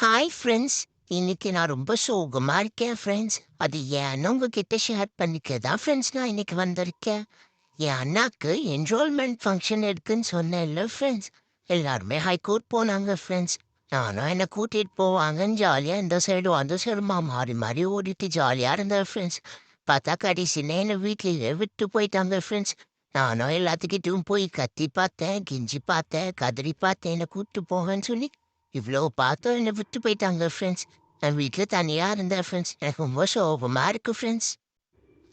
Hi friends. இன்னைக்கு நான் ரொம்ப சோகமா இருக்கேன் ஃப்ரெண்ட்ஸ். அது ஏன்னு உங்ககிட்ட ஷேர் பண்ணிக்க தான் ஃப்ரெண்ட்ஸ் நான் இன்னைக்கு வந்திருக்கேன். என் அண்ணாக்கு என்ரோல்மெண்ட் ஃபங்க்ஷன் இருக்குன்னு சொன்னேன்ல ஃப்ரெண்ட்ஸ். எல்லாருமே ஹைகோர்ட் போனாங்க ஃப்ரெண்ட்ஸ். நானும் என்னை கூட்டிகிட்டு போவாங்கன்னு ஜாலியாக இந்த சைடும் அந்த சைடுமா மாறி மாறி ஓடிட்டு ஜாலியாக இருந்தேன் ஃப்ரெண்ட்ஸ். பார்த்தா கடைசியில் என்னை வீட்லேயே விட்டு போயிட்டாங்க ஃப்ரெண்ட்ஸ். நானும் எல்லாத்துக்கிட்டும் போய் கத்தி பார்த்தேன், கிஞ்சி பார்த்தேன், கதறி பார்த்தேன் என்னை கூப்பிட்டு போங்கன்னு சொல்லி. இவ்வளோ பார்த்தும் என்னை விட்டு போயிட்டாங்க ஃப்ரெண்ட்ஸ். நான் வீட்டில் தனியாக இருந்தேன் ஃப்ரெண்ட்ஸ். எனக்கு ரொம்ப சோகமாக இருக்கு ஃப்ரெண்ட்ஸ்.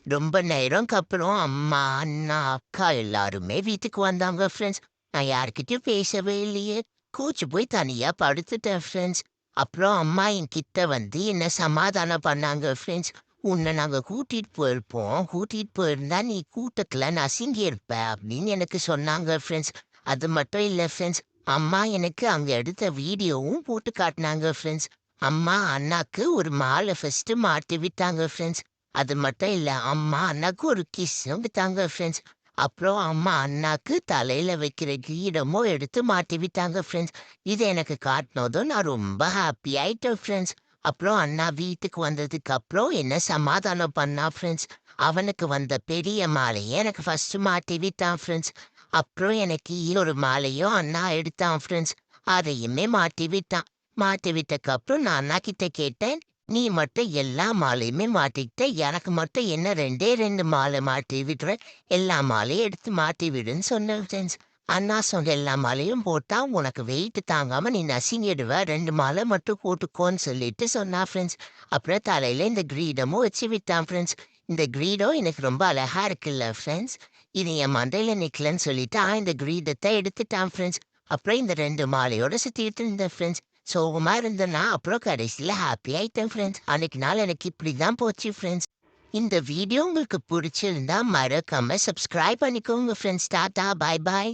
ரொம்ப நேரம்க்கு அப்புறம் அம்மா, அண்ணா, அக்கா எல்லாருமே வீட்டுக்கு வந்தாங்க ஃப்ரெண்ட்ஸ். நான் யார்கிட்டயும் பேசவே இல்லையே. கூச்சு போய் தனியாக படுத்துட்டேன் ஃப்ரெண்ட்ஸ். அப்புறம் அம்மா என்கிட்ட வந்து என்ன சமாதானம் பண்ணாங்க ஃப்ரெண்ட்ஸ். உன்னை நாங்கள் கூட்டிகிட்டு போயிருப்போம். கூட்டிகிட்டு போயிருந்தா நீ கூட்டத்தில் நசுங்கியிருப்ப அப்படின்னு எனக்கு சொன்னாங்க ஃப்ரெண்ட்ஸ். அது மட்டும் இல்லை ஃப்ரெண்ட்ஸ். அம்மா எனக்கு அங்கே எடுத்த வீடியோவும் போட்டு காட்டினாங்க ஃப்ரெண்ட்ஸ். அம்மா அண்ணாக்கு ஒரு மாலை ஃபஸ்ட்டு மாட்டி விட்டாங்க ஃப்ரெண்ட்ஸ். அது மட்டும் இல்ல, அம்மா அண்ணாக்கு ஒரு கிஸ்ஸும் விட்டாங்க ஃப்ரெண்ட்ஸ். அப்புறம் அம்மா அண்ணாக்கு தலையில வைக்கிற கிரீடமும் எடுத்து மாட்டி விட்டாங்க ஃப்ரெண்ட்ஸ். இது எனக்கு காட்டினதும் நான் ரொம்ப ஹாப்பி ஆயிட்டேன் ஃப்ரெண்ட்ஸ். அப்புறம் அண்ணா வீட்டுக்கு வந்ததுக்கு அப்புறம் என்ன சமாதானம் பண்ணா ஃப்ரெண்ட்ஸ். அவனுக்கு வந்த பெரிய மாலையை எனக்கு ஃபர்ஸ்ட் மாட்டி விட்டான் ஃப்ரெண்ட்ஸ். அப்புறம் எனக்கு இன்னொரு மாலையும் அண்ணா எடுத்தான் ஃப்ரெண்ட்ஸ். அதையுமே மாட்டி விட்டான். மாட்டி விட்டக்கு அப்புறம் நான் அண்ணா கிட்ட கேட்டேன், நீ மட்டும் எல்லா மாலையுமே மாட்டிக்கிட்ட, எனக்கு மட்டும் என்ன 2 மாலை மாட்டி விடுற, எல்லா மாலையும் எடுத்து மாட்டி விடுன்னு சொன்னேன் ஃப்ரெண்ட்ஸ். அண்ணா சொன்ன எல்லா மாலையும் போட்டா உனக்கு வெயிட் தாங்காம நீ நசுங்கிடுவ, 2 மாலை மட்டும் போட்டுக்கோன்னு சொல்லிட்டு சொன்னா ஃப்ரெண்ட்ஸ். அப்புறம் தலையில இந்த கிரீடமும் வச்சு விட்டான் ஃப்ரெண்ட்ஸ். இந்த கிரீடம் எனக்கு ரொம்ப அழகா இருக்குல்ல ஃப்ரெண்ட்ஸ். இது என் மண்டையில நிக்கலன்னு சொல்லிட்டு இந்த கிரீடத்தை எடுத்துட்டான் ஃப்ரெண்ட்ஸ். அப்புறம் இந்த 2 மாலையோட சுத்திட்டு இருந்தேன் ஃப்ரெண்ட்ஸ். சோகமா இருந்தேன்னா அப்புறம் கடைசியில ஹாப்பி ஆயிட்டேன் ஃப்ரெண்ட்ஸ். அன்னைக்கு நாள் எனக்கு இப்படிதான் போச்சு ஃப்ரெண்ட்ஸ். இந்த வீடியோ உங்களுக்கு பிடிச்சிருந்தா மறக்காம சப்ஸ்கிரைப் பண்ணிக்கோங்க ஃப்ரெண்ட்ஸ். டாடா, பாய் பாய்.